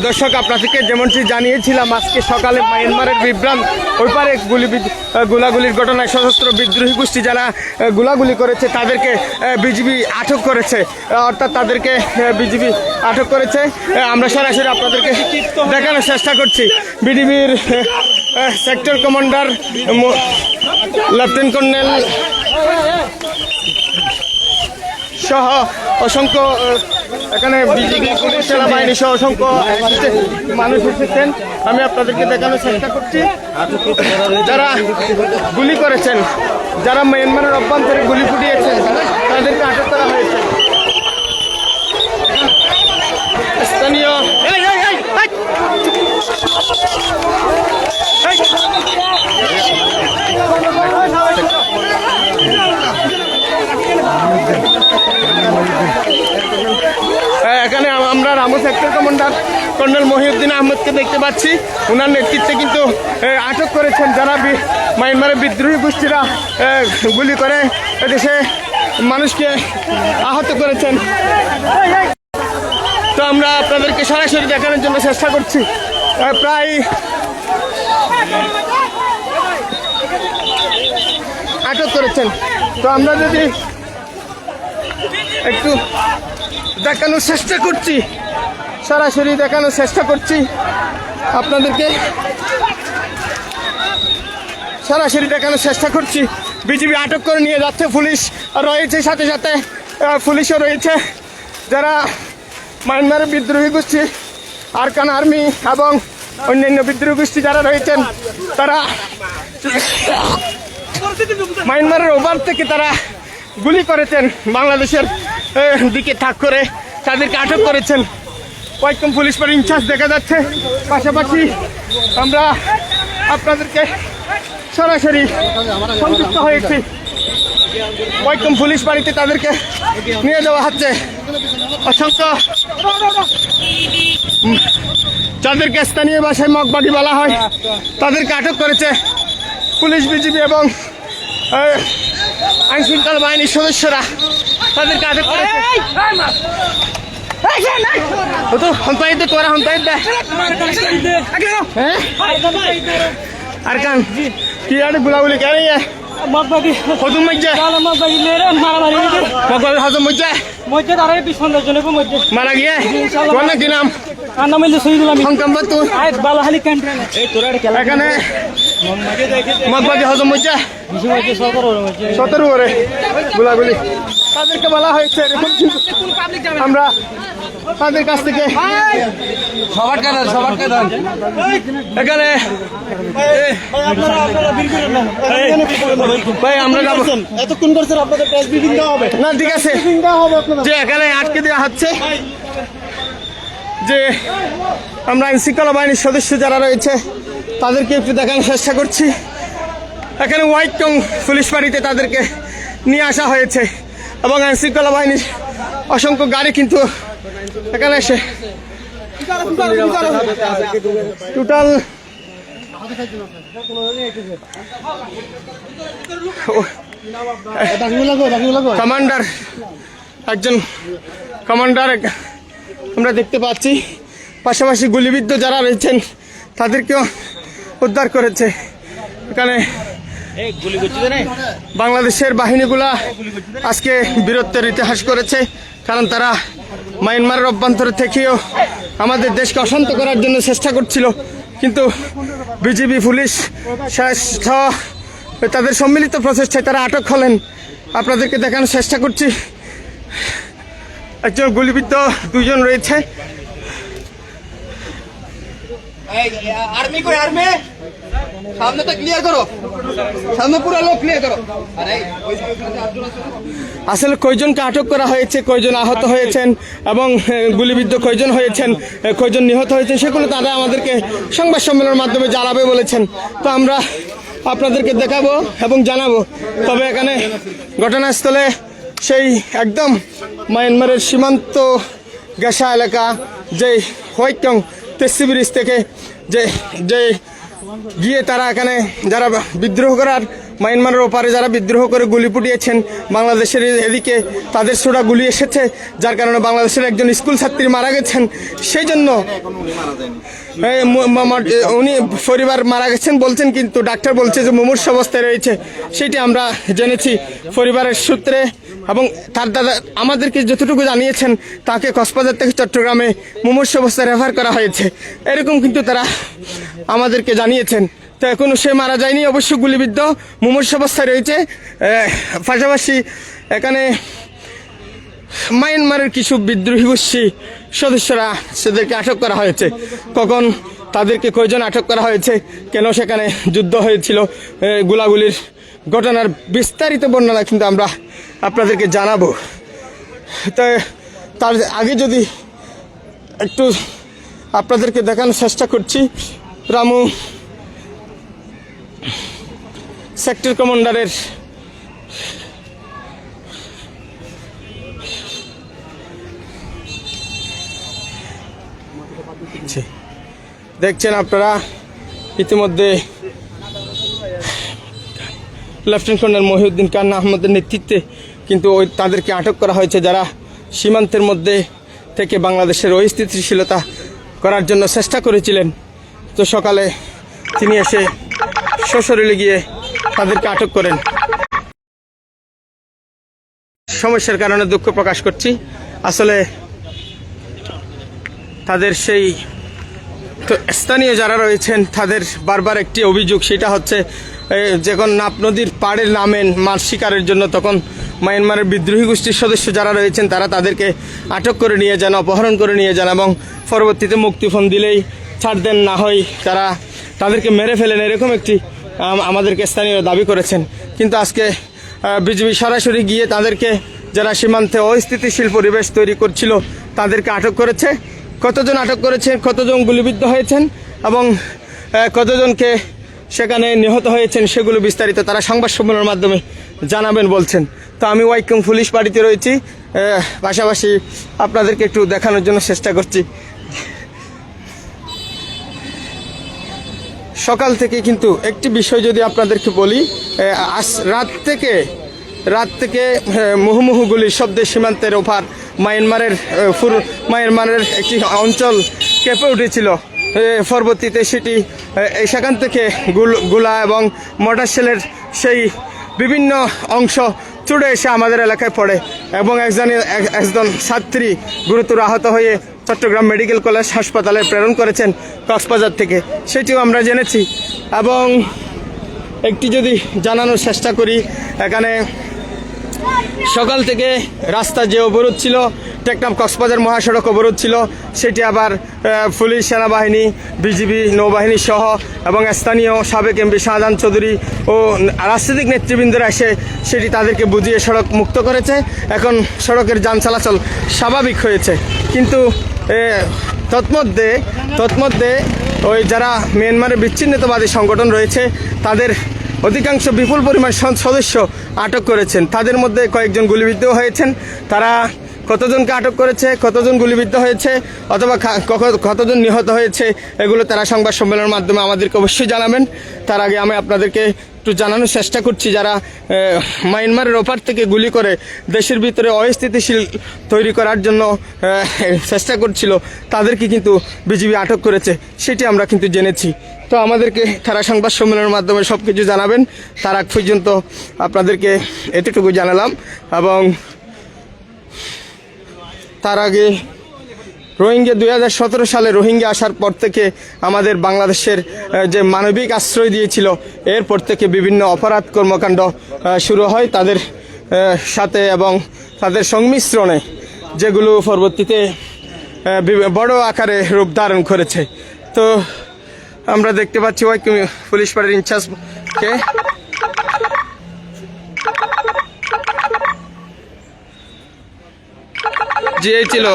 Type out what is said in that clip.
দর্শক, আপনাদেরকে যেমনটি জানিয়েছিলাম, আজকে সকালে মায়ানমারের বিভ্রান্ত ওই পারে গোলাগুলির ঘটনায় সশস্ত্র বিদ্রোহী গোষ্ঠী যারা গোলাগুলি করেছে তাদেরকে বিজিবি আটক করেছে, অর্থাৎ তাদেরকে বিজিবি আটক করেছে। আমরা সরাসরি আপনাদেরকে দেখানোর চেষ্টা করছি। বিজিবির সেক্টর কমান্ডার লেফটেন্যান্ট কর্নেল সহ অসংখ্য এখানে বিজিবি পুলিশ সেনাবাহিনী সহ অসংখ্য মানুষ এসেছেন। আমি আপনাদেরকে দেখানোর চেষ্টা করছি যারা গুলি করেছেন, যারা মায়ানমারের অভ্যন্তরে গুলি ফুটিয়েছেন তাদেরকে আটক করা হয়েছে। স্থানীয় এখানে আমরা Ramu sector commander colonel Mohiuddin আহমেদকে দেখতে পাচ্ছি। ওনার নেতৃত্বে কিন্তু আটক করেছেন যারা মায়ানমারের বিদ্রোহী গোষ্ঠীরা গুলি করে দেশে মানুষকে আহত করেছেন। তো আমরা আপনাদেরকে সরাসরি দেখানোর জন্য চেষ্টা করছি। প্রায় আটক করেছেন। তো আমরা যদি একটু দেখানোর চেষ্টা করছি, সরাসরি দেখানোর চেষ্টা করছি আপনাদেরকে, সরাসরি দেখানোর চেষ্টা করছি। বিজিবি আটক করে নিয়ে যাচ্ছে, পুলিশ রয়েছে, সাথে সাথে পুলিশও রয়েছে। যারা মায়ানমারের বিদ্রোহী গোষ্ঠী আরকান আর্মি এবং অন্যান্য বিদ্রোহী গোষ্ঠী যারা রয়েছেন তারা মায়ানমারের ওপার থেকে তারা গুলি করেছেন, বাংলাদেশের দিকে তাক করে তাদেরকে আটক করেছেন। কয়েকজন পুলিশ বাড়ির ইনচার্জ দেখা যাচ্ছে। পাশাপাশি আমরা আপনাদেরকে সরাসরি সংযুক্ত হয়েছি। কয়েকজন পুলিশ বাড়িতে তাদেরকে নিয়ে যাওয়া হচ্ছে। অসংখ্য যাদেরকে স্থানীয় ভাষায় মগবাগি বলা হয় তাদেরকে আটক করেছে পুলিশ, বিজিবি এবং আইন শৃঙ্খলা বাহিনীর সদস্যরা তাদেরকে আটক করেছে। আরকান কি আরে গুলাগুলি কে নিয়ে মগবাগি হজম মজ্জা মগবাগি মেরে মারামারি মগবাগি হজম মজ্জা মজ্জা তারা 20-15 জন কো মজ্জা মারা গিয়ে কোন কি নাম নাম হইলো শহীদুল আমিন সংকম্ব তো আয় বালাহালি ক্যান্টিন এই তোরা এখানে মগবাগি হজম মজ্জা 17 ওরে গুলাগুলি তাদেরকে বলা হয়েছে। আমরা তাদের কাছ থেকে এখানে ভাই আমরা এতক্ষণ করছেন, আপনাদের প্রেস ব্রিফিং দেওয়া হবে না? ঠিক আছে, যে এখানে আটকে দেওয়া হচ্ছে যে আমরা আইন শৃঙ্খলা বাহিনীর সদস্য যারা রয়েছে তাদেরকে একটু দেখানোর চেষ্টা করছি। এখানে হোয়াইট টং পুলিশ বাড়িতে তাদেরকে নিয়ে আসা হয়েছে এবং আইন শৃঙ্খলা বাহিনীর অসংখ্য গাড়ি কিন্তু এখানে এসে টোটাল কমান্ডার একজন কমান্ডার আমরা দেখতে পাচ্ছি। পাশাপাশি গুলিবিদ্ধ যারা রয়েছেন তাদেরকেও উদ্ধার করেছে। এখানে বাংলাদেশের বাহিনীগুলা আজকে বীরত্বের ইতিহাস করেছে, কারণ তারা মায়ানমারের অভ্যন্তর থেকেও আমাদের দেশকে অশান্ত করার জন্য চেষ্টা করছিল, কিন্তু বিজিবি পুলিশ তাদের সম্মিলিত প্রচেষ্টায় তারা আটক হলেন। আপনাদেরকে দেখানোর চেষ্টা করছি। একজন গুলিবিদ্ধ, 2 জন রয়েছে। আর্মি কই আর্মি সামনে তো ক্লিয়ার করো, সামনে পুরো লোক ক্লিয়ার করো। আসলে কয়জনকে আটক করা হয়েছে, কয়জন আহত হয়েছেন এবং গুলিবিদ্ধ কয়জন হয়েছেন, কয়জন নিহত হয়েছেন সেগুলো তারা আমাদেরকে সংবাদ সম্মেলনের মাধ্যমে জানাবে বলেছেন। তো আমরা আপনাদেরকে দেখাবো এবং জানাবো। তবে এখানে ঘটনাস্থলে সেই একদম মায়ানমারের সীমান্ত গেসা এলাকা, যে হোয়াইট টং তেসি ব্রিজ থেকে যে গিয়ে তারা এখানে যারা বিদ্রোহ করার মায়ানমারের ওপারে যারা বিদ্রোহ করে গুলি ফুটিয়েছেন, বাংলাদেশের এদিকে তাদের ছোড়া গুলি এসেছে, যার কারণে বাংলাদেশের একজন স্কুল ছাত্রী মারা গেছেন। সেই জন্য উনি পরিবার মারা গেছেন বলছেন, কিন্তু ডাক্তার বলছে যে মুমূর্ষ অবস্থায় রয়েছে। সেটি আমরা জেনেছি পরিবারের সূত্রে, এবং তার দাদা আমাদেরকে যতটুকু জানিয়েছেন তাকে কক্সবাজার থেকে চট্টগ্রামে মুমূর্ষ অবস্থায় রেফার করা হয়েছে, এরকম কিন্তু তারা আমাদেরকে জানিয়েছেন। তো এখনো সে মারা যায়নি, অবশ্য গুলিবিদ্ধ মুমূর্ষ অবস্থায় রয়েছে। পাশাপাশি এখানে মায়ানমারের কিছু বিদ্রোহী গোষ্ঠী সদস্যরা সেদেরকে আটক করা হয়েছে। কখন তাদেরকে কয়জন আটক করা হয়েছে, কেন সেখানে যুদ্ধ হয়েছিল, গোলাগুলির ঘটনার বিস্তারিত বর্ণনা কিন্তু আমরা আপনাদেরকে জানাবো। তার আগে যদি একটু আপনাদেরকে দেখানোর চেষ্টা করছি, রামু সেক্টর কমান্ডারের দেখছেন আপনারা ইতিমধ্যে লেফটেন্যান্ট কর্নেল মহিউদ্দিন খান আহমদের নেতৃত্বে কিন্তু তাদেরকে আটক করা হয়েছে, যারা সীমান্তের মধ্যে থেকে বাংলাদেশের অস্থিতিশীলতা করার জন্য চেষ্টা করেছিলেন। তো সকালে তিনি এসে সশরীরে গিয়ে তাদেরকে আটক করেন। সমস্যার কারণে দুঃখ প্রকাশ করছি। আসলে তাদের সেই স্থানীয় যারা রয়েছেন তাদের বারবার একটি অভিযোগ, সেটা হচ্ছে যখন নাপ নদীর পাড়ে নামেন মাছ শিকারের জন্য, তখন মায়ানমারের বিদ্রোহী গোষ্ঠীর সদস্য যারা রয়েছেন তারা তাদেরকে আটক করে নিয়ে যান, অপহরণ করে নিয়ে যান, এবং পরবর্তীতে মুক্তিপণ দিলেই ছাড় দেন, না হয় তাদেরকে মেরে ফেলেন, এরকম একটি আমাদেরকে স্থানীয় দাবি করেছেন। কিন্তু আজকে বিজিবি সরাসরি গিয়ে তাদেরকে, যারা সীমান্তে অস্থিতিশীল পরিবেশ তৈরি করছিল, তাদেরকে আটক করেছে। কতজন আটক করেছেন, কতজন গুলিবিদ্ধ হয়েছেন এবং কতজনকে সেখানে নিহত হয়েছেন, সেগুলো বিস্তারিত তারা সংবাদ সম্মেলনের মাধ্যমে জানাবেন বলছেন। তো আমি ওয়াইকম পুলিশ পার্টিতে রয়েছি, পাশাপাশি আপনাদেরকে একটু দেখানোর জন্য চেষ্টা করছি। সকাল থেকে কিন্তু একটি বিষয় যদি আপনাদেরকে বলি, রাত থেকে মুহুমুহু গুলির শব্দে সীমান্তের ওপার মায়ানমারের একটি অঞ্চল কেঁপে উঠেছিল। পরবর্তীতে সেটি সেখান থেকে গোলা এবং মোটর শেলের সেই বিভিন্ন অংশ ছুটে এসে আমাদের এলাকায় পড়ে, এবং একজন ছাত্রী গুরুতর আহত হয়ে চট্টগ্রাম মেডিকেল কলেজ হাসপাতালে প্রেরণ করেছেন কক্সবাজার থেকে, সেটিও আমরা জেনেছি। এবং একটি যদি জানানোর চেষ্টা করি, এখানে সকাল থেকে রাস্তা যে অবরোধ ছিল, টেকনাফ কক্সবাজার মহাসড়ক অবরোধ ছিল, সেটি আবার পুলিশ, সেনাবাহিনী, বিজিবি, নৌবাহিনী সহ এবং স্থানীয় সাবেক এমপি শাহজাহান চৌধুরী ও রাজনৈতিক নেতৃবৃন্দরা এসে সেটি তাদেরকে বুঝিয়ে সড়ক মুক্ত করেছে। এখন সড়কের যান চলাচল স্বাভাবিক হয়েছে। কিন্তু তৎমধ্যে ওই যারা মিয়ানমারের বিচ্ছিন্নতাবাদী সংগঠন রয়েছে, তাদের অধিকাংশ বিপুল পরিমাণ সদস্য আটক করেছেন। তাদের মধ্যে কয়েকজন গুলিবিদ্ধ হয়েছেন। তারা কতজনকে আটক করেছে, কতজন গুলিবিদ্ধ হয়েছে, অথবা কতজন নিহত হয়েছে, এগুলো তারা সংবাদ সম্মেলনের মাধ্যমে আমাদেরকে অবশ্যই জানাবেন। তার আগে আমি আপনাদেরকে একটু জানানোর চেষ্টা করছি, যারা মায়ানমারের ওপার থেকে গুলি করে দেশের ভিতরে অস্থিতিশীল তৈরি করার জন্য চেষ্টা করছিল, তাদেরকে কিন্তু বিজিবি আটক করেছে, সেটি আমরা কিন্তু জেনেছি। তো আমাদেরকে তারা সংবাদ সম্মেলনের মাধ্যমে সব কিছু জানাবেন। তার আগ পর্যন্ত আপনাদেরকে এতটুকু জানালাম। এবং তার আগে রোহিঙ্গা 2017 সালে রোহিঙ্গা আসার পর থেকে আমাদের বাংলাদেশের যে মানবিক আশ্রয় দিয়েছিল, এরপর থেকে বিভিন্ন অপরাধ কর্মকাণ্ড শুরু হয় তাদের সাথে এবং তাদের সংমিশ্রণে, যেগুলো পরবর্তীতে বড় আকারে রূপ ধারণ করেছে। তো আমরা দেখতে পাচ্ছি পুলিশ পাড়ির ইনচার্জকে যে ছিল